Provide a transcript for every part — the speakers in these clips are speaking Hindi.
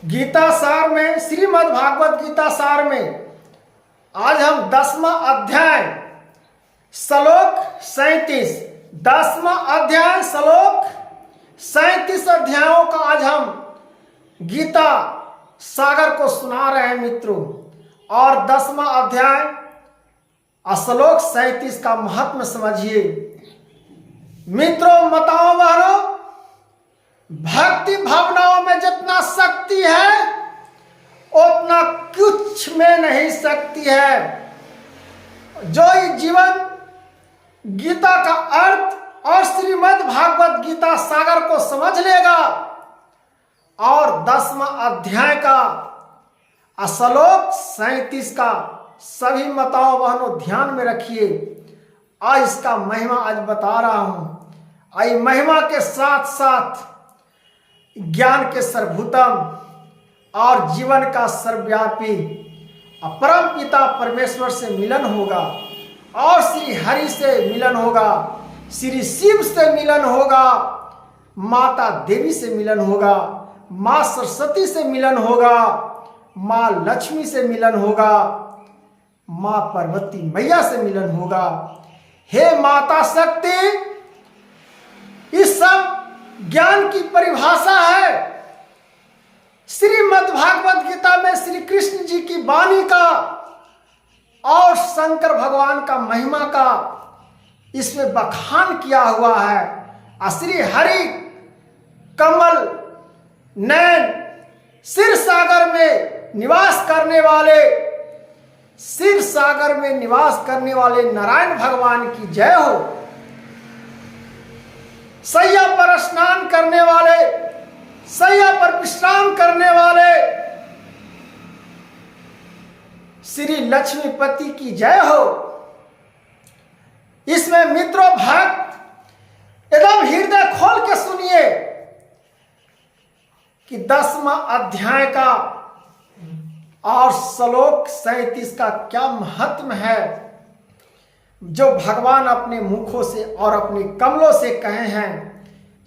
गीता सार में, श्रीमद् भागवत गीता सार में आज हम 10वां अध्याय श्लोक 37, 10वां अध्याय श्लोक 37 अध्यायों का आज हम गीता सागर को सुना रहे हैं मित्रों। और 10वां अध्याय श्लोक 37 का महत्व समझिए मित्रों। माताओं बहनों, भक्ति भावनाओं में जितना शक्ति है उतना कुछ में नहीं शक्ति है। जो जीवन गीता का अर्थ और श्रीमद् भागवत गीता सागर को समझ लेगा और 10वां अध्याय का श्लोक 37 का सभी माताओं बहनों ध्यान में रखिए। आज इसका महिमा आज बता रहा हूं। आई महिमा के साथ साथ ज्ञान के सर्वभूतम और जीवन का सर्वव्यापी परम पिता परमेश्वर से मिलन होगा और श्री हरि से मिलन होगा, श्री शिव से मिलन होगा, माता देवी से मिलन होगा, माँ सरस्वती से मिलन होगा, माँ लक्ष्मी से मिलन होगा, माँ पार्वती मैया से मिलन होगा। हे माता शक्ति, इस सब ज्ञान की परिभाषा है श्रीमद् भागवत गीता में श्री कृष्ण जी की वाणी का और शंकर भगवान का महिमा का इसमें बखान किया हुआ है। श्री हरि कमल नयन क्षीर सागर में निवास करने वाले, क्षीर सागर में निवास करने वाले नारायण भगवान की जय हो। सैया पर स्नान करने वाले, सैया पर विश्राम करने वाले श्री लक्ष्मीपति की जय हो। इसमें मित्रों भक्त एकदम हृदय खोल के सुनिए कि 10वां अध्याय का और श्लोक 37 का क्या महत्व है जो भगवान अपने मुखों से और अपने कमलों से कहे हैं।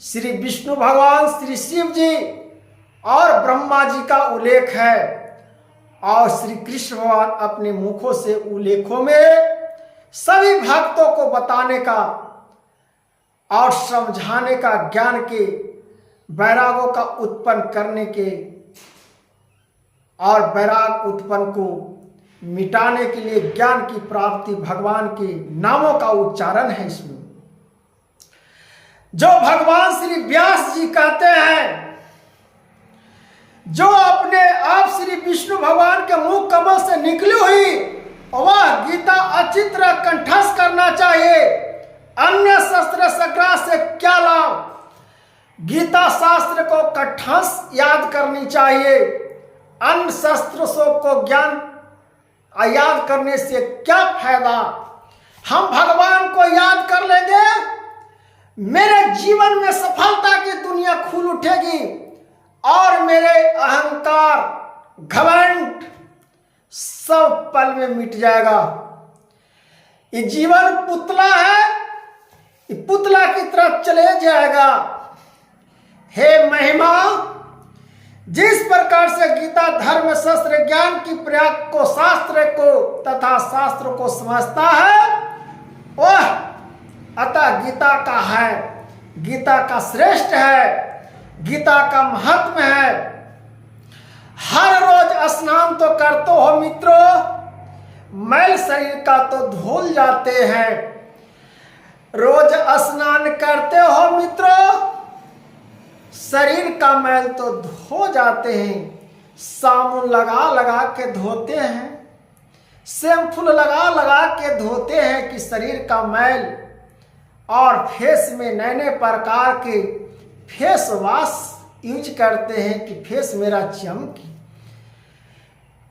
श्री विष्णु भगवान, श्री शिव जी और ब्रह्मा जी का उल्लेख है और श्री कृष्ण भगवान अपने मुखों से उल्लेखों में सभी भक्तों को बताने का और समझाने का, ज्ञान के वैरागों का उत्पन्न करने के और वैराग उत्पन्न को मिटाने के लिए ज्ञान की प्राप्ति भगवान के नामों का उच्चारण है। इसमें जो भगवान श्री व्यास जी कहते हैं, जो अपने आप श्री विष्णु भगवान के मुख कमल से निकली हुई वह गीता अच्छी तरह कंठस्थ करना चाहिए। अन्य शस्त्र संग्रह से क्या लाभ? गीता शास्त्र को कंठस्थ याद करनी चाहिए। अन्य शस्त्रों को ज्ञान याद करने से क्या फायदा? हम भगवान को याद कर लेंगे, मेरे जीवन में सफलता की दुनिया खुल उठेगी और मेरे अहंकार घमंड सब पल में मिट जाएगा। ये जीवन पुतला है, ये पुतला की तरफ चले जाएगा। हे महिमा, जिस प्रकार से गीता धर्म शास्त्र ज्ञान की प्रयाग को, शास्त्र को तथा शास्त्र को समझता है वह अतः गीता का है, गीता का श्रेष्ठ है, गीता का महत्व है। हर रोज स्नान तो करते हो मित्रों, मैल शरीर का तो धुल जाते हैं। रोज स्नान करते हो मित्रों, शरीर का मैल तो धो जाते हैं। साबुन लगा लगा के धोते हैं, शैम्पू लगा लगा के धोते हैं कि शरीर का मैल, और फेस में नए नए प्रकार के फेस वॉश यूज करते हैं कि फेस मेरा चमके।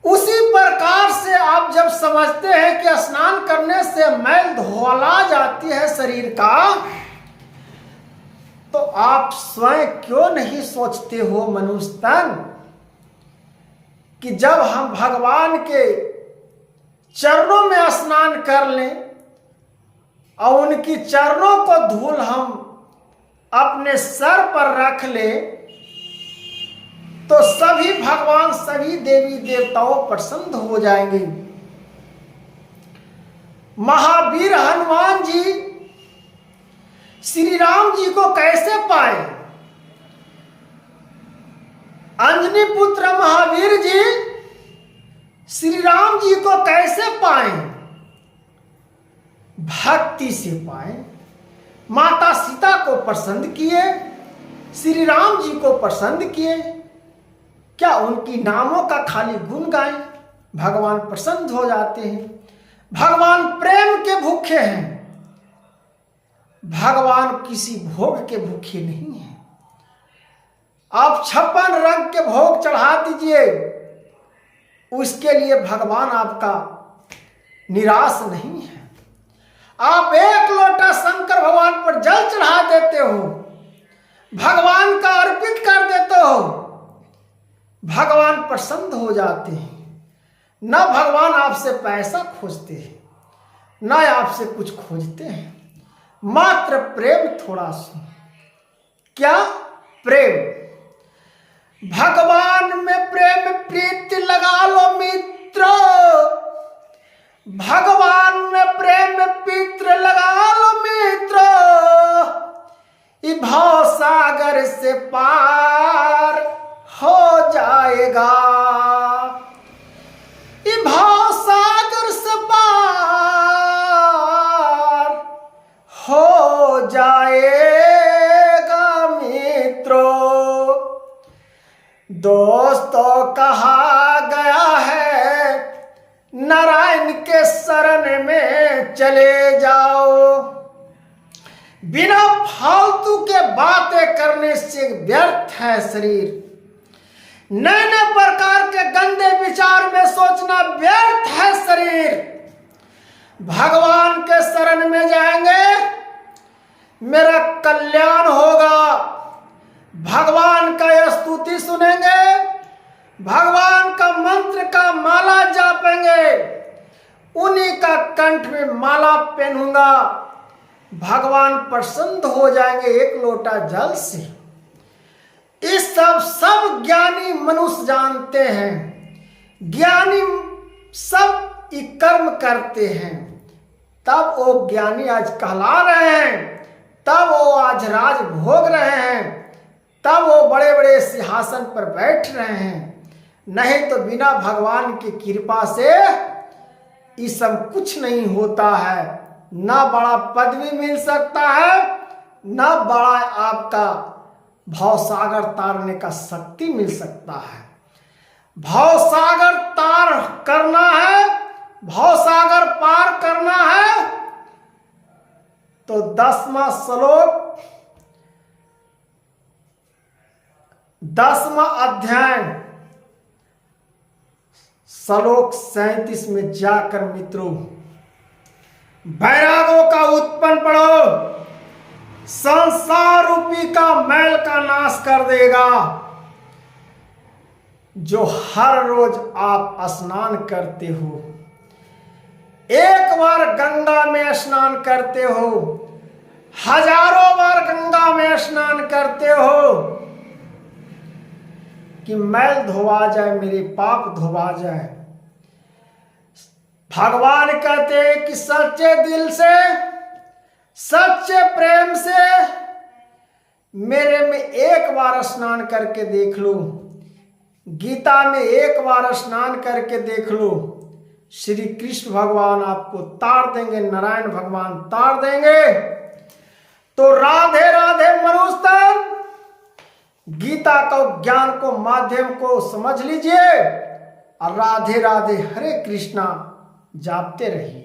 उसी प्रकार से आप जब समझते हैं कि स्नान करने से मैल धोला जाती है शरीर का, तो आप स्वयं क्यों नहीं सोचते हो मनुष्य तन कि जब हम भगवान के चरणों में स्नान कर लें और उनकी चरणों को धूल हम अपने सर पर रख लें तो सभी तभी भगवान सभी देवी देवताओं प्रसन्न हो जाएंगे। महावीर हनुमान जी श्री राम जी को कैसे पाए? अंजनी पुत्र महावीर जी श्री राम जी को कैसे पाए? भक्ति से पाए। माता सीता को पसंद किए, श्री राम जी को पसंद किए। क्या उनकी नामों का खाली गुण गाएं? भगवान प्रसन्न हो जाते हैं। भगवान प्रेम के भूखे हैं, भगवान किसी भोग के भूखे नहीं हैं। आप 56 रंग के भोग चढ़ा दीजिए, उसके लिए भगवान आपका निराश नहीं है। आप 1 लोटा शंकर भगवान पर जल चढ़ा देते हो, भगवान का अर्पित कर देते हो, भगवान प्रसन्न हो जाते हैं। न भगवान आपसे पैसा खोजते हैं, न आपसे कुछ खोजते हैं, मात्र प्रेम थोड़ा सा। क्या प्रेम? भगवान में प्रेम प्रीति लगा लो मित्र, भगवान में प्रेम पित्र लगा लो मित्र, ये भाव सागर से पार हो जाएगा, ये भाव सागर से पार हो जाएगा मित्रों। दोस्तों कहा गया है नारायण के शरण में चले जाओ। बिना फालतू के बातें करने से व्यर्थ है शरीर। नए नए प्रकार के गंदे विचार में सोचना व्यर्थ है शरीर। भगवान के शरण में जाएंगे, मेरा कल्याण होगा। भगवान का स्तुति सुनेंगे, भगवान का मंत्र का माला जापेंगे, उन्हीं का कंठ में माला पहनूंगा। भगवान प्रसन्न हो जाएंगे 1 लोटा जल से। इस सब ज्ञानी मनुष्य जानते हैं। ज्ञानी सब कर्म करते हैं, तब वो ज्ञानी आज कहला रहे हैं, तब वो आज राज भोग रहे हैं, तब वो बड़े बड़े सिंहासन पर बैठ रहे हैं। नहीं तो बिना भगवान की कृपा से ये सब कुछ नहीं होता है। ना बड़ा पदवी मिल सकता है, ना बड़ा आपका भवसागर तारने का शक्ति मिल सकता है। भवसागर तार करना है, भवसागर पार करना है, तो 10वां श्लोक 10वां अध्याय श्लोक 37 में जाकर मित्रों बैरागों का उत्पन्न पढ़ो। संसार रूपी का मैल का नाश कर देगा। जो हर रोज आप स्नान करते हो, एक बार गंगा में स्नान करते हो, हजारों बार गंगा में स्नान करते हो, कि मैल धोवा जाए, मेरे पाप धोवा जाए। भगवान कहते हैं कि सच्चे दिल से, सच्चे प्रेम से मेरे में एक बार स्नान करके देख लो। गीता में एक बार स्नान करके देख लो। श्री कृष्ण भगवान आपको तार देंगे, नारायण भगवान तार देंगे। तो राधे राधे मनुष्य तन, गीता को ज्ञान को माध्यम को समझ लीजिए और राधे राधे हरे कृष्णा जापते रहिए।